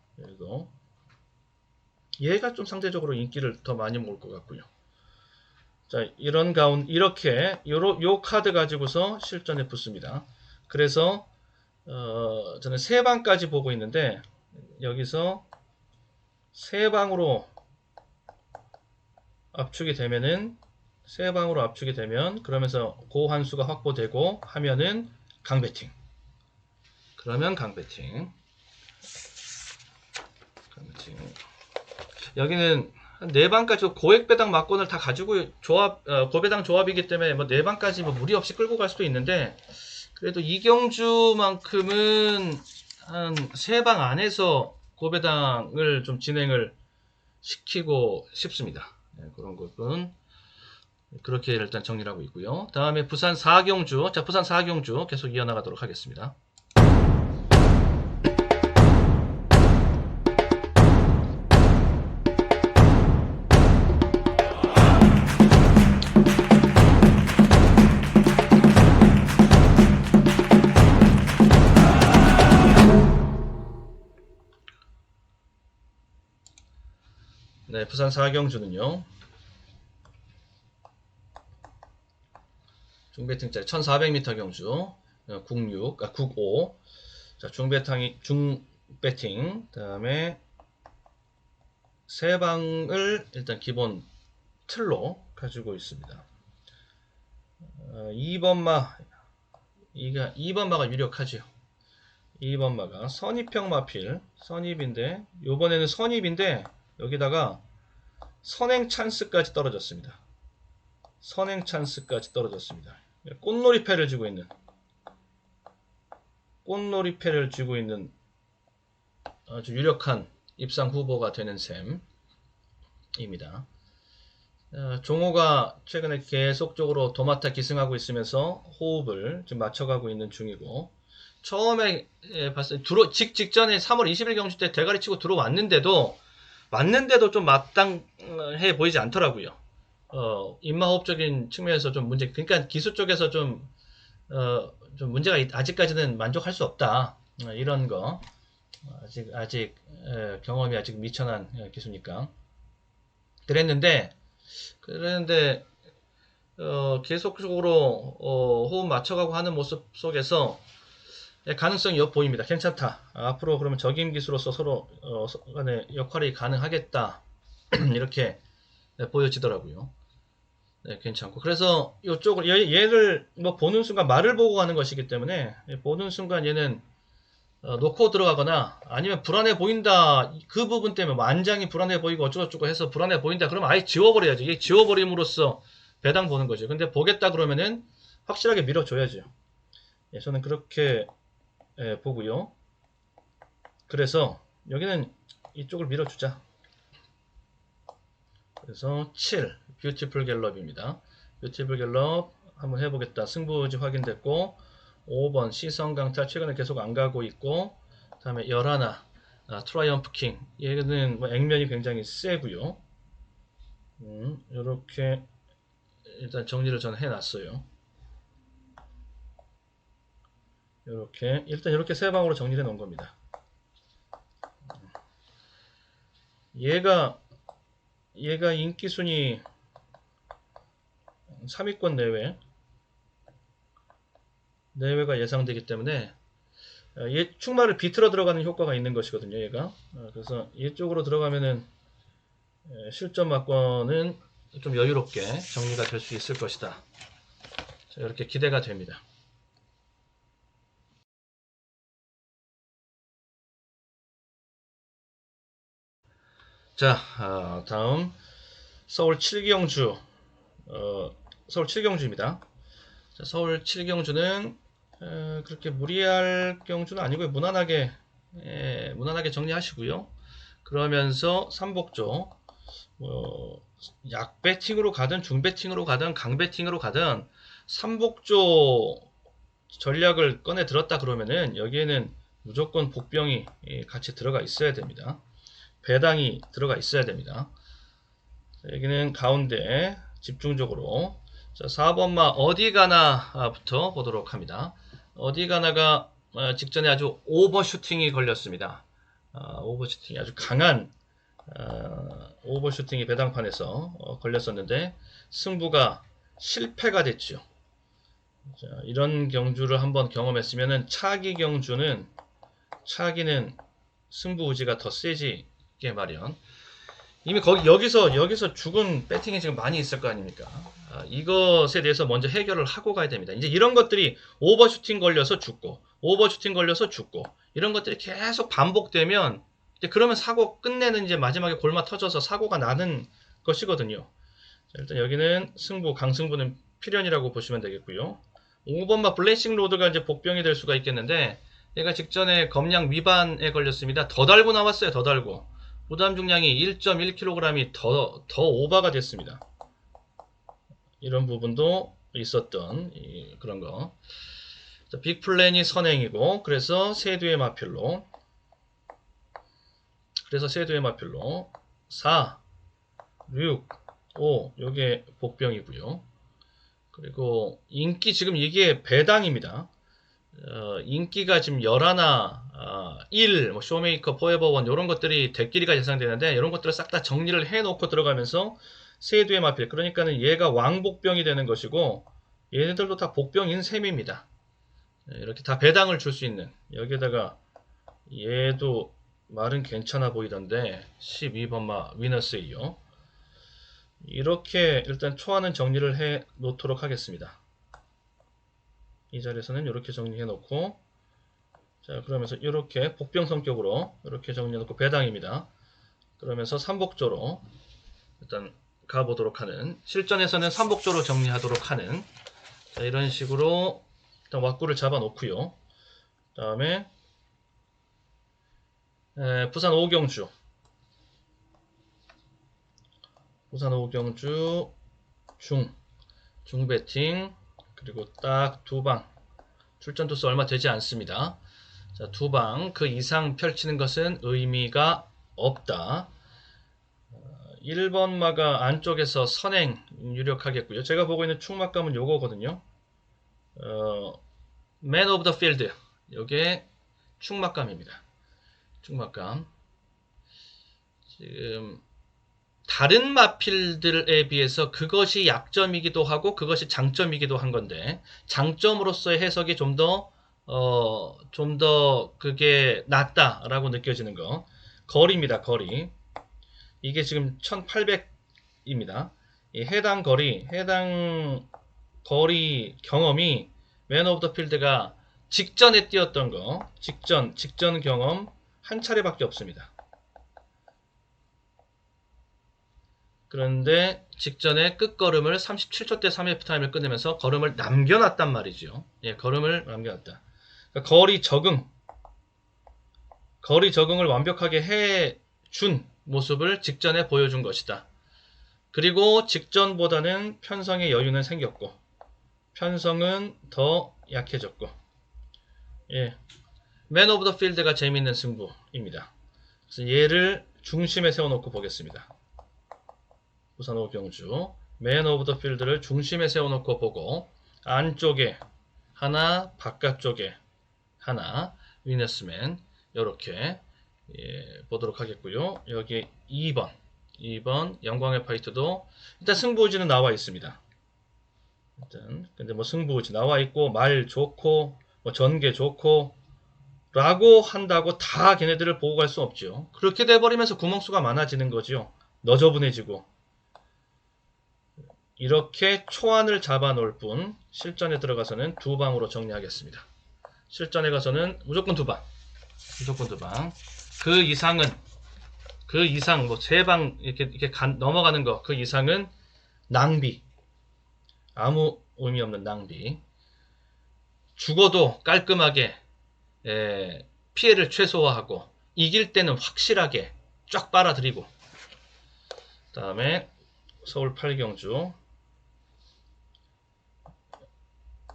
얘가 좀 상대적으로 인기를 더 많이 모을 것 같고요. 자, 이렇게 요 카드 가지고서 실전에 붙습니다. 그래서 저는 3방까지 보고 있는데 여기서 3방으로 압축이 되면 그러면서 고환수가 확보되고 하면은 강배팅. 여기는 4방까지 고액배당 막권을 다 가지고 고배당 조합이기 때문에 뭐 4방까지 뭐 무리 없이 끌고 갈 수도 있는데 그래도 이경주만큼은 한 3방 안에서 고배당을 좀 진행을 시키고 싶습니다. 네, 그런 것은 그렇게 일단 정리를 하고 있고요. 다음에 부산 4경주. 자, 부산 4경주 계속 이어나가도록 하겠습니다. 네, 부산 4경주는요. 중배팅짜리 1400m 경주 국5. 자, 중배팅 다음에 3방을 일단 기본 틀로 가지고 있습니다. 2번마가 유력하죠. 2번마가 선입형 마필 선입인데 요번에는 선입인데 여기다가 선행 찬스까지 떨어졌습니다. 꽃놀이패를 쥐고 있는 아주 유력한 입상 후보가 되는 셈입니다. 종호가 최근에 계속적으로 도마타 기승하고 있으면서 호흡을 좀 맞춰가고 있는 중이고 처음에 봤을 때 직전에 3월 20일 경주 때 대가리 치고 들어왔는데도 좀 마땅해 보이지 않더라고요. 입마호흡적인 측면에서 좀 문제, 그러니까 기수 쪽에서 좀 좀 문제가 아직까지는 만족할 수 없다. 이런 거 아직 경험이 아직 미천한 기수니까 그랬는데 계속적으로 호흡 맞춰가고 하는 모습 속에서 가능성이 보입니다. 괜찮다. 앞으로 그러면 적임 기수로서 서로 간의 역할이 가능하겠다. 이렇게 보여지더라고요. 네, 괜찮고. 그래서 이쪽을 얘를 뭐 보는 순간 말을 보고 가는 것이기 때문에 보는 순간 얘는 놓고 들어가거나 아니면 불안해 보인다 그 부분 때문에 뭐 안장이 불안해 보이고 어쩌고저쩌고 해서 불안해 보인다 그러면 아예 지워버려야죠. 이게 지워버림으로써 배당 보는 거죠. 근데 보겠다 그러면은 확실하게 밀어줘야죠. 예, 저는 그렇게 보고요. 그래서 여기는 이쪽을 밀어주자. 그래서 7 뷰티풀 갤럽입니다. 뷰티풀 갤럽 한번 해보겠다. 승부지 확인됐고 5번 시선 강탈 최근에 계속 안 가고 있고 다음에 11 트라이엄프 킹 얘는 뭐 액면이 굉장히 세고요. 이렇게 일단 정리를 저는 해놨어요. 일단 이렇게 세 방으로 정리해 놓은 겁니다. 얘가 인기 순위 3위권 내외가 예상되기 때문에 얘 충마를 비틀어 들어가는 효과가 있는 것이거든요. 얘가 그래서 이쪽으로 들어가면은 실전 막권은 좀 여유롭게 정리가 될 수 있을 것이다. 자, 이렇게 기대가 됩니다. 자, 다음 서울 7경주 서울 7경주입니다. 자, 서울 7경주는 그렇게 무리할 경주는 아니고요. 무난하게 정리하시고요. 그러면서 삼복조 약배팅으로 가든 중배팅으로 가든 강배팅으로 가든 삼복조 전략을 꺼내 들었다 그러면은 여기에는 무조건 복병이 같이 들어가 있어야 됩니다. 배당이 들어가 있어야 됩니다. 여기는 가운데 집중적으로 자, 4번마 어디 가나부터 보도록 합니다. 어디 가나가 직전에 아주 오버슈팅이 걸렸습니다. 오버슈팅이 아주 강한 오버슈팅이 배당판에서 걸렸었는데 승부가 실패가 됐죠. 자, 이런 경주를 한번 경험했으면 차기는 승부 의지가 더 세지게 마련. 이미 여기서 죽은 배팅이 지금 많이 있을 거 아닙니까? 이것에 대해서 먼저 해결을 하고 가야 됩니다. 이제 이런 것들이 오버슈팅 걸려서 죽고 이런 것들이 계속 반복되면 이제 그러면 사고 끝내는 이제 마지막에 골마 터져서 사고가 나는 것이거든요. 자, 일단 여기는 강승부는 필연이라고 보시면 되겠고요. 5번마 블레싱 로드가 이제 복병이 될 수가 있겠는데 얘가 직전에 검량 위반에 걸렸습니다. 더 달고 나왔어요. 더 달고. 부담 중량이 1.1kg이 더 오버가 됐습니다. 이런 부분도 있었던 그런 거. 자, 빅플랜이 선행이고 그래서 세두의 마필로 4, 6, 5 요게 복병이고요. 그리고 인기 지금 이게 배당입니다. 인기가 지금 11, 1, 뭐 쇼메이커, 포에버원 이런 것들이 대끼리가 예상되는데 이런 것들을 싹 다 정리를 해놓고 들어가면서 세두의 마필 그러니까는 얘가 왕복병이 되는 것이고 얘네들도 다 복병인 셈입니다. 이렇게 다 배당을 줄 수 있는 여기에다가 얘도 말은 괜찮아 보이던데 12번마 위너스이요. 이렇게 일단 초안은 정리를 해 놓도록 하겠습니다. 이 자리에서는 이렇게 정리해 놓고 자 그러면서 이렇게 복병 성격으로 이렇게 정리해 놓고 배당입니다. 그러면서 삼복조로 일단 가보도록 하는 실전에서는 삼복조로 정리하도록 하는 자, 이런 식으로 일단 왁구를 잡아 놓고요. 그 다음에 부산 5경주 중배팅 그리고 딱 두 방 출전 도수 얼마 되지 않습니다. 자, 두 방 그 이상 펼치는 것은 의미가 없다. 1번마가 안쪽에서 선행 유력하겠고요. 제가 보고 있는 충막감은 요거거든요. Man of the Field. 요게 충막감입니다. 충막감. 지금 다른 마필들에 비해서 그것이 약점이기도 하고 그것이 장점이기도 한 건데 장점으로서의 해석이 좀 더 그게 낫다라고 느껴지는 거. 거리입니다. 거리. 이게 지금 1800입니다. 해당 거리 경험이 맨 오브 더 필드가 직전에 뛰었던 거, 직전 경험 한 차례밖에 없습니다. 그런데 직전에 끝걸음을 37초 때 3F 타임을 끝내면서 걸음을 남겨놨단 말이죠. 예, 걸음을 남겨놨다. 그러니까 거리 적응을 완벽하게 해준 모습을 직전에 보여준 것이다. 그리고 직전보다는 편성의 여유는 생겼고 편성은 더 약해졌고 예, 맨 오브 더 필드가 재미있는 승부입니다. 그래서 얘를 중심에 세워놓고 보겠습니다. 부산 오경주 맨 오브 더 필드를 중심에 세워놓고 보고 안쪽에 하나 바깥쪽에 하나 위너스맨 이렇게 보도록 하겠고요. 여기 2번 영광의 파이트도 일단 승부의지는 나와 있습니다. 일단 근데 뭐 승부의지 나와 있고 말 좋고 뭐 전개 좋고 라고 한다고 다 걔네들을 보고 갈 수 없죠. 그렇게 돼버리면서 구멍수가 많아지는 거죠. 너저분해지고 이렇게 초안을 잡아 놓을 뿐 실전에 들어가서는 두 방으로 정리하겠습니다. 실전에 가서는 무조건 두 방. 그 이상 뭐 세 방 이렇게 넘어가는 거 그 이상은 낭비. 아무 의미 없는 낭비. 죽어도 깔끔하게 피해를 최소화하고 이길 때는 확실하게 쫙 빨아들이고 그 다음에 서울 8경주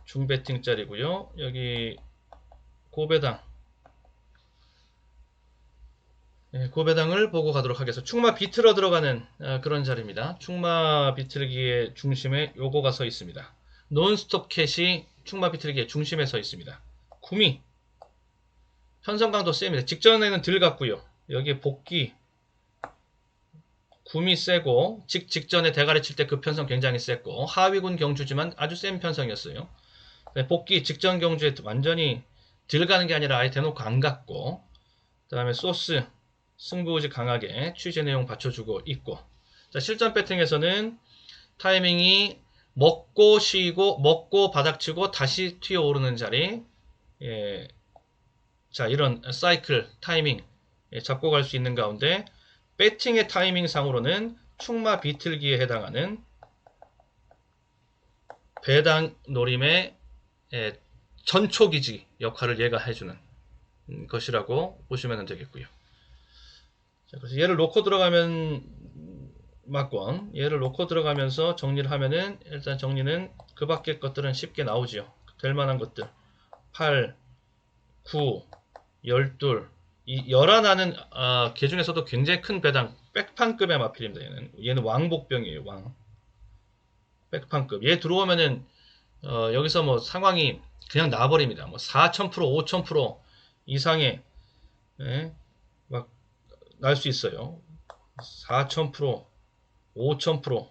중배팅짜리고요. 여기 고배당 고배당을 보고 가도록 하겠습니다. 충마 비틀어 들어가는 그런 자리입니다. 충마 비틀기의 중심에 요거가 서 있습니다. 논스톱 캣이 충마 비틀기의 중심에 서 있습니다. 구미 편성강도 셉니다. 직전에는 들 같고요. 여기 복귀 구미 세고 직전에 대가리 칠 때 그 편성 굉장히 셌고 하위군 경주지만 아주 센 편성이었어요. 복귀 직전 경주에 완전히 들 가는 게 아니라 아예 대놓고 안 갔고 그 다음에 소스 승부의지 강하게 취재 내용 받쳐주고 있고 자, 실전 배팅에서는 타이밍이 먹고 쉬고 먹고 바닥치고 다시 튀어오르는 자리 자 이런 사이클 타이밍 잡고 갈 수 있는 가운데 배팅의 타이밍 상으로는 충마 비틀기에 해당하는 배당 노림의 전초기지 역할을 얘가 해주는 것이라고 보시면 되겠고요. 자, 그래서 얘를 놓고 들어가면 막권, 얘를 놓고 들어가면서 정리를 하면은 일단 정리는 그 밖의 것들은 쉽게 나오죠. 될 만한 것들 8, 9, 12, 이 11하는 개 중에서도 굉장히 큰 배당 백판급의 마필입니다. 얘는 왕복병이에요. 왕 백판급. 얘 들어오면은 여기서 뭐 상황이 그냥 나버립니다. 뭐 4000%, 5000% 이상의 막 날 수 있어요. 4000%, 5000%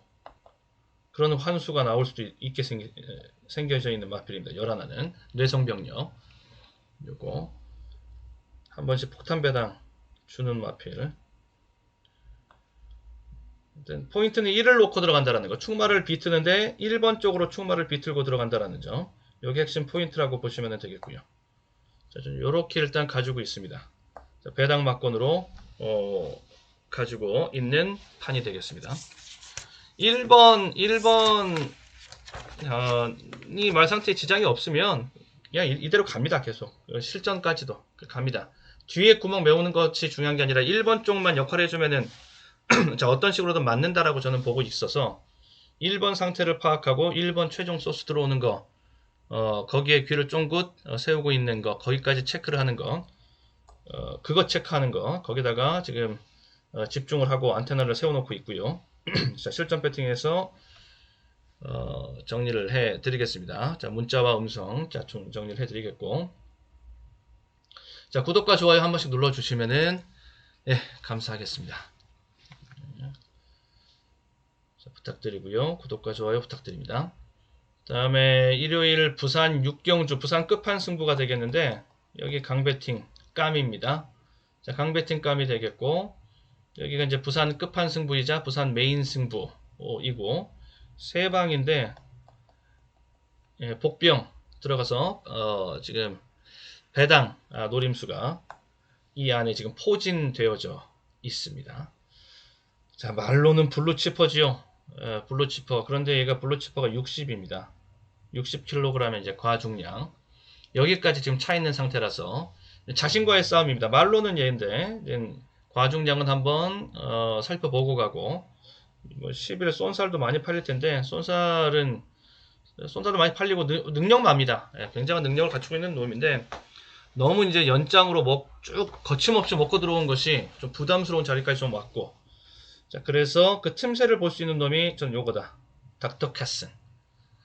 그런 환수가 나올 수도 있게 생겨져 있는 마필입니다. 11하는 뇌성병력 요거 한 번씩 폭탄 배당 주는 마필. 포인트는 1을 놓고 들어간다는 거. 충마를 비트는데 1번 쪽으로 충마를 비틀고 들어간다는 점. 여기 핵심 포인트라고 보시면 되겠고요. 자, 이렇게 일단 가지고 있습니다. 자, 배당 막권으로 가지고 있는 판이 되겠습니다. 1번이 말 상태에 지장이 없으면 그냥 이대로 갑니다. 계속 실전까지도 갑니다. 뒤에 구멍 메우는 것이 중요한 게 아니라 1번 쪽만 역할을 해주면은 자, 어떤 식으로든 맞는다라고 저는 보고 있어서 1번 상태를 파악하고 1번 최종 소스 들어오는 거 거기에 귀를 쫑긋 세우고 있는 거 거기까지 체크를 하는 거 그거 체크하는 거 거기다가 지금 집중을 하고 안테나를 세워놓고 있고요. 자, 실전 배팅에서 정리를 해 드리겠습니다. 자, 문자와 음성, 자, 정리를 해 드리겠고. 자, 구독과 좋아요 한 번씩 눌러 주시면은, 예, 감사하겠습니다. 자, 부탁드리고요. 구독과 좋아요 부탁드립니다. 다음에 일요일 부산 육경주, 부산 끝판 승부가 되겠는데, 여기 강배팅 깜입니다. 자, 강배팅 깜이 되겠고, 여기가 이제 부산 끝판 승부이자 부산 메인 승부이고, 세 방인데, 예, 복병 들어가서, 지금 배당 노림수가 이 안에 지금 포진되어져 있습니다. 자, 말로는 블루치퍼지요. 블루치퍼. 그런데 얘가 블루치퍼가 60입니다. 60kg의 이제 과중량. 여기까지 지금 차 있는 상태라서 자신과의 싸움입니다. 말로는 얘인데 과중량은 한번 살펴보고 가고, 뭐 10일 쏜살도 많이 팔릴 텐데 쏜살도 많이 팔리고 능력마입니다. 예, 굉장한 능력을 갖추고 있는 놈인데 너무 이제 연장으로 쭉 거침없이 먹고 들어온 것이 좀 부담스러운 자리까지 좀 왔고, 자, 그래서 그 틈새를 볼 수 있는 놈이 전 요거다. 닥터 캐슨.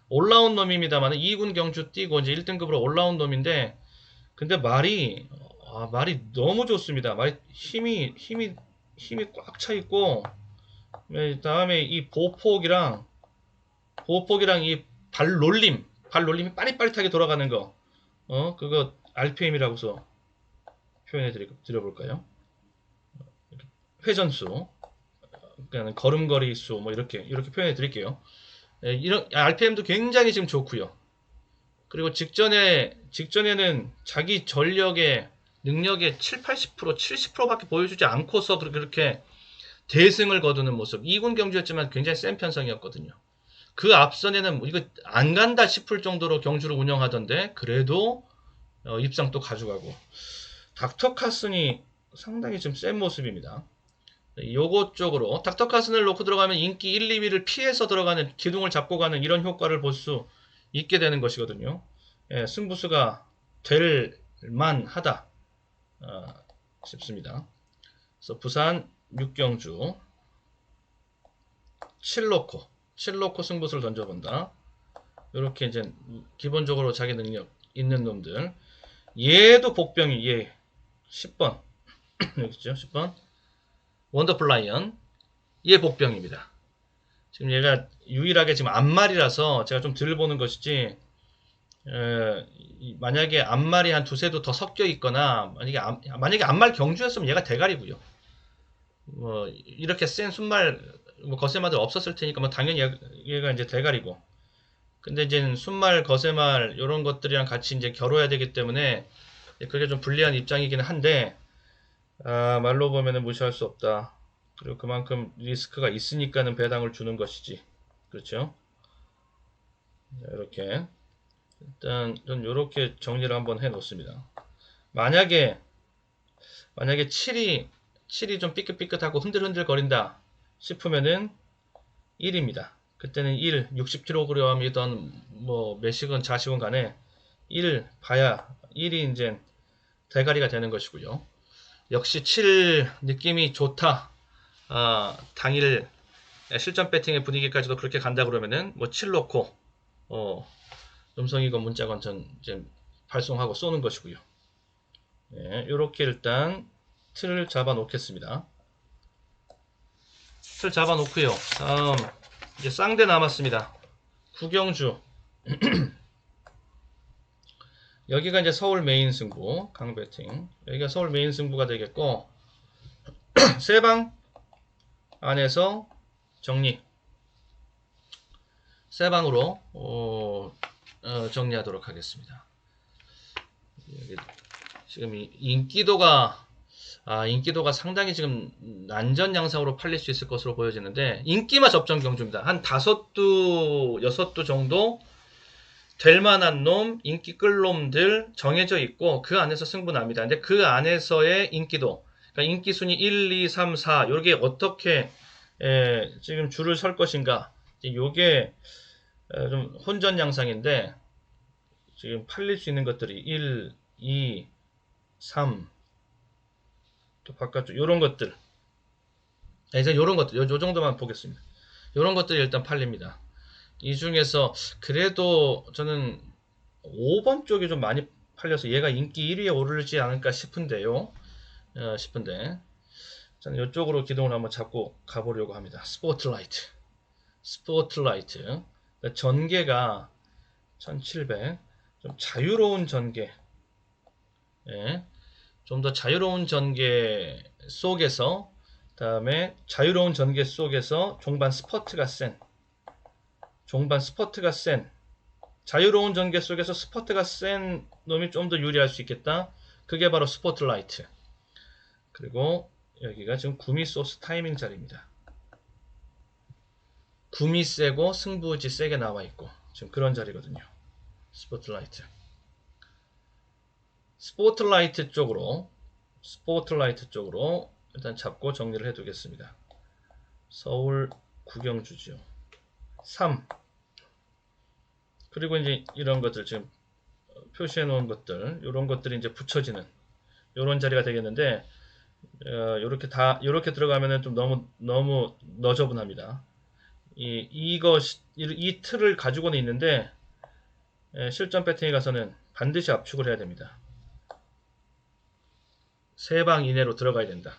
올라온 놈입니다만 2군 경주 뛰고 이제 1등급으로 올라온 놈인데, 근데 말이 너무 좋습니다. 말이 힘이 꽉 차 있고, 다음에 이 보폭이랑 이 발놀림이 빠릿빠릿하게 돌아가는 거, 그거 RPM이라고서 표현해 드려볼까요? 회전수, 그러니까 걸음걸이 수, 뭐 이렇게 표현해 드릴게요. 이런 RPM도 굉장히 지금 좋고요. 그리고 직전에는 자기 전력의 능력의 7-80%, 70%밖에 보여주지 않고서 그렇게 대승을 거두는 모습. 2군 경주였지만 굉장히 센 편성이었거든요. 그 앞선에는 뭐 이거 안 간다 싶을 정도로 경주를 운영하던데, 그래도 입상 또 가져가고. 닥터 카슨이 상당히 좀 센 모습입니다. 요거 쪽으로 닥터 카슨을 놓고 들어가면 인기 1, 2위를 피해서 들어가는, 기둥을 잡고 가는 이런 효과를 볼 수 있게 되는 것이거든요. 예, 승부수가 될 만하다 싶습니다. 그래서 부산 육경주 7놓고 승부수를 던져본다. 이렇게 이제 기본적으로 자기 능력 있는 놈들. 얘도 복병이, 얘 10번 여기 있죠. 10번 원더풀 라이언, 얘 복병입니다. 지금 얘가 유일하게 지금 앞말이라서 제가 좀 덜 보는 것이지, 만약에 앞말이 한 두세 도 더 섞여 있거나, 만약에 앞말 경주였으면 얘가 대가리고요. 뭐 이렇게 센 순말 뭐 거세말들 없었을 테니까 뭐 당연히 얘가 이제 대가리고, 근데 이제 순말 거세말 이런 것들이랑 같이 이제 겨뤄야 되기 때문에 그게 좀 불리한 입장이기는 한데, 말로 보면은 무시할 수 없다. 그리고 그만큼 리스크가 있으니까는 배당을 주는 것이지. 그렇죠? 이렇게 일단 전 이렇게 정리를 한번 해 놓습니다. 만약에 7이 좀 삐끗삐끗하고 흔들흔들 거린다 싶으면은 1입니다. 그때는 1, 60kg이던 뭐 몇식은 자식은 간에 1 봐야 1이 이제 대가리가 되는 것이고요. 역시 7 느낌이 좋다. 당일 실전 배팅의 분위기까지도 그렇게 간다 그러면은 뭐 7 놓고 음성이건 문자건 전 이제 발송하고 쏘는 것이고요. 네, 이렇게 일단 틀을 잡아 놓겠습니다. 틀 잡아 놓고요. 다음 이제 쌍대 남았습니다. 구경주. 여기가 이제 서울 메인 승부, 강배팅. 여기가 서울 메인 승부가 되겠고, 세 방 안에서 정리. 세 방으로 정리하도록 하겠습니다. 지금 인기도가 상당히 지금 난전 양상으로 팔릴 수 있을 것으로 보여지는데, 인기마 접전 경주입니다. 한 5두, 6두 정도 될 만한 놈, 인기 끌 놈들 정해져 있고, 그 안에서 승부납니다. 근데 그 안에서의 인기도, 그러니까 인기 순위 1, 2, 3, 4, 요게 어떻게 지금 줄을 설 것인가, 요게 좀 혼전 양상인데, 지금 팔릴 수 있는 것들이 1, 2, 3, 또 바깥쪽 요런 것들, 이제 요런 것들, 요 정도만 보겠습니다. 요런 것들이 일단 팔립니다. 이 중에서 그래도 저는 5번 쪽이 좀 많이 팔려서 얘가 인기 1위에 오르지 않을까 싶은데요. 싶은데 저는 이쪽으로 기둥을 한번 잡고 가보려고 합니다. 스포트라이트. 스포트라이트. 전개가 1700. 좀 자유로운 전개. 예. 좀 더 자유로운 전개 속에서 다음에 자유로운 전개 속에서 종반 스퍼트가 센 자유로운 전개 속에서 스퍼트가 센 놈이 좀 더 유리할 수 있겠다. 그게 바로 스포트라이트. 그리고 여기가 지금 구미 소스 타이밍 자리입니다. 구미 세고 승부지 세게 나와 있고 지금 그런 자리거든요. 스포트라이트. 스포트라이트 쪽으로 일단 잡고 정리를 해 두겠습니다. 서울 구경주지요. 3. 그리고 이제 이런 것들 지금 표시해 놓은 것들, 이런 것들이 이제 붙여지는 이런 자리가 되겠는데 이렇게 들어가면은 좀 너무 너저분합니다. 이 틀을 가지고는 있는데 실전 배팅에 가서는 반드시 압축을 해야 됩니다. 3방 이내로 들어가야 된다.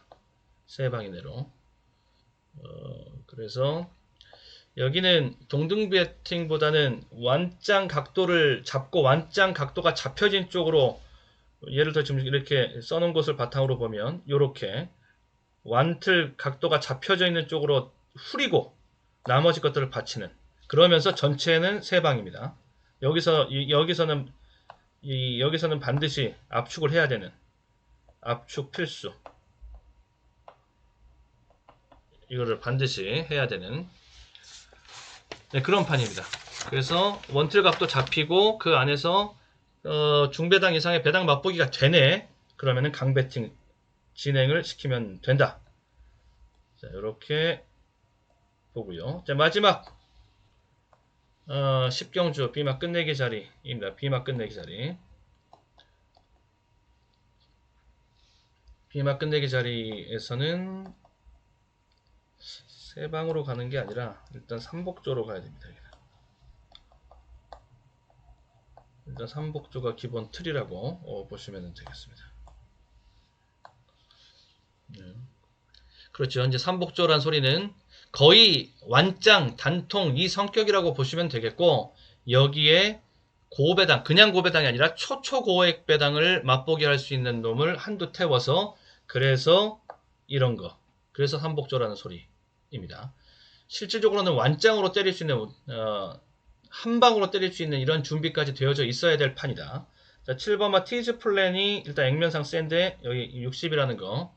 3방 이내로. 그래서 여기는 동등 배팅보다는 완짱 각도를 잡고 완짱 각도가 잡혀진 쪽으로 예를 들어 지금 이렇게 써놓은 것을 바탕으로 보면 이렇게 완틀 각도가 잡혀져 있는 쪽으로 후리고 나머지 것들을 받치는 그러면서 전체는 3방입니다. 여기서는 반드시 압축을 해야 되는 압축 필수 이거를 반드시 해야 되는 그런 판입니다. 그래서 원틀 각도 잡히고 그 안에서 중배당 이상의 배당 맛보기가 되네. 그러면은 강배팅 진행을 시키면 된다. 자, 이렇게 보고요. 자, 마지막 10경주 비막 끝내기 자리입니다. 비막 끝내기 자리. 비막 끝내기 자리에서는 3방으로 가는 게 아니라 일단 3복조로 가야 됩니다. 일단 3복조가 기본 틀이라고 보시면 되겠습니다. 그렇죠. 이제 3복조란 소리는 거의 완짱, 단통 이 성격이라고 보시면 되겠고 여기에 고배당, 그냥 고배당이 아니라 초초고액 배당을 맛보게 할 수 있는 놈을 한두 태워서 그래서 이런 거. 그래서 3복조라는 소리입니다. 실질적으로는 완짱으로 때릴 수 있는 한 방으로 때릴 수 있는 이런 준비까지 되어져 있어야 될 판이다. 자, 7번마 티즈 플랜이 일단 액면상 센데 여기 60이라는 거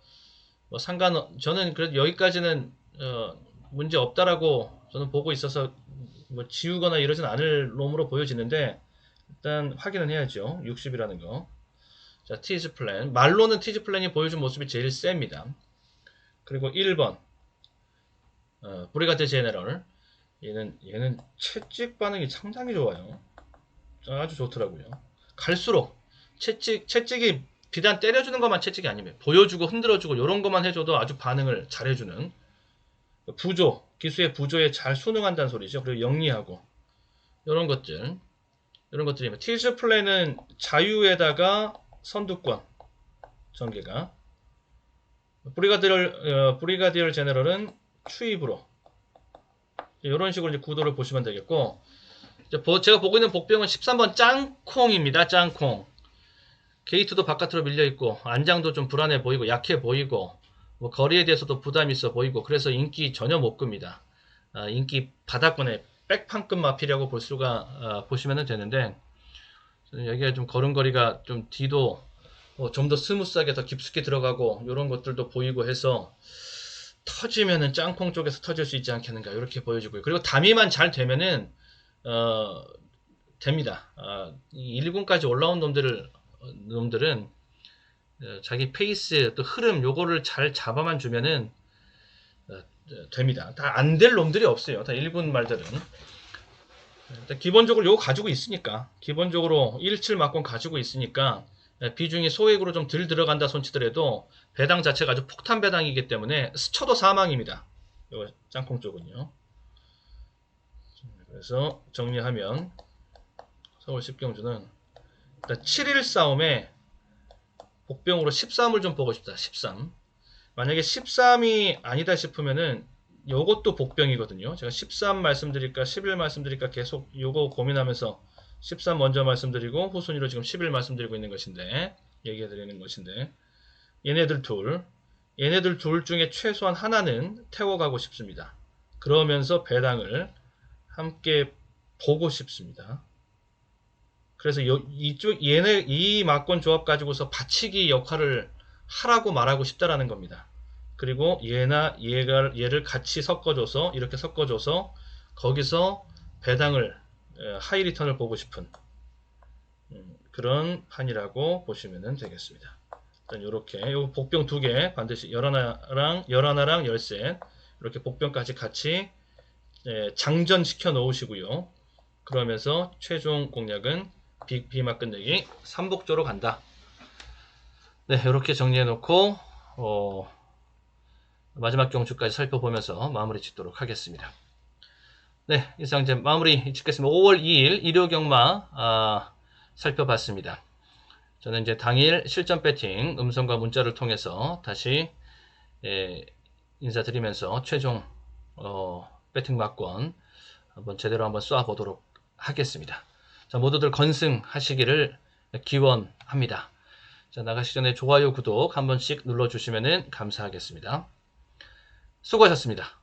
뭐 저는 그래도 여기까지는 문제 없다라고 저는 보고 있어서 뭐 지우거나 이러진 않을 놈으로 보여지는데 일단 확인은 해야죠. 60이라는 거. 자, 티즈 플랜. 말로는 티즈 플랜이 보여준 모습이 제일 셉니다. 그리고 1번 브리가드 제네럴. 얘는 채찍 반응이 상당히 좋아요. 아주 좋더라고요. 갈수록 채찍이 비단 때려주는 것만 채찍이 아니면 보여주고 흔들어주고 이런 것만 해줘도 아주 반응을 잘해주는 기수의 부조에 잘 순응한다는 소리죠. 그리고 영리하고 이런 것들입니다. 티즈 플레이는 자유에다가 선두권 전개가 브리가디얼 제네럴은 추입으로 이런 식으로 이제 구도를 보시면 되겠고 제가 보고 있는 복병은 13번 짱콩입니다. 짱콩. 게이트도 바깥으로 밀려있고 안장도 좀 불안해 보이고 약해 보이고 뭐 거리에 대해서도 부담이 있어 보이고 그래서 인기 전혀 못 끕니다. 인기 바닥권에 백판급 마필이라고 보시면 되는데 여기가 좀 걸음걸이가 좀 뒤도 좀 더 스무스하게 더 깊숙이 들어가고 이런 것들도 보이고 해서 터지면은 짱콩 쪽에서 터질 수 있지 않겠는가 이렇게 보여지고요. 그리고 담이만 잘 되면은 됩니다. 1군까지 올라온 놈들은 자기 페이스 또 흐름 요거를 잘 잡아만 주면은 됩니다. 다 안 될 놈들이 없어요. 다 1군 말들은 기본적으로 요거 가지고 있으니까 기본적으로 17 막권 가지고 있으니까 비중이 소액으로 좀 덜 들어간다 손치더라도 배당 자체가 아주 폭탄 배당이기 때문에 스쳐도 사망입니다. 요 짱콩 쪽은요. 그래서 정리하면 서울 10경주는 7일 싸움에 복병으로 13을 좀 보고 싶다. 13. 만약에 13이 아니다 싶으면은 요것도 복병이거든요. 제가 13 말씀드릴까 11 말씀드릴까 계속 요거 고민하면서 13 먼저 말씀드리고 후순위로 지금 11 말씀드리고 있는 것인데 얘기해 드리는 것인데 얘네들 둘 중에 최소한 하나는 태워가고 싶습니다. 그러면서 배당을 함께 보고 싶습니다. 그래서 이 막권 조합 가지고서 받치기 역할을 하라고 말하고 싶다라는 겁니다. 그리고 얘를 같이 섞어줘서 이렇게 섞어줘서 거기서 배당을 하이 리턴을 보고 싶은 그런 판이라고 보시면 되겠습니다. 일단 이렇게 요 복병 2개 반드시 11하랑 13 이렇게 복병까지 같이 장전시켜 놓으시고요. 그러면서 최종 공략은 비막 끝내기 3복조로 간다. 네, 이렇게 정리해 놓고 마지막 경주까지 살펴보면서 마무리 짓도록 하겠습니다. 네, 이상 이제 마무리 짓겠습니다. 5월 2일 일요 경마 살펴봤습니다. 저는 이제 당일 실전 배팅 음성과 문자를 통해서 다시 인사드리면서 최종 배팅 막권 제대로 한번 쏴보도록 하겠습니다. 자, 모두들 건승하시기를 기원합니다. 자, 나가시기 전에 좋아요, 구독 한 번씩 눌러주시면 감사하겠습니다. 수고하셨습니다.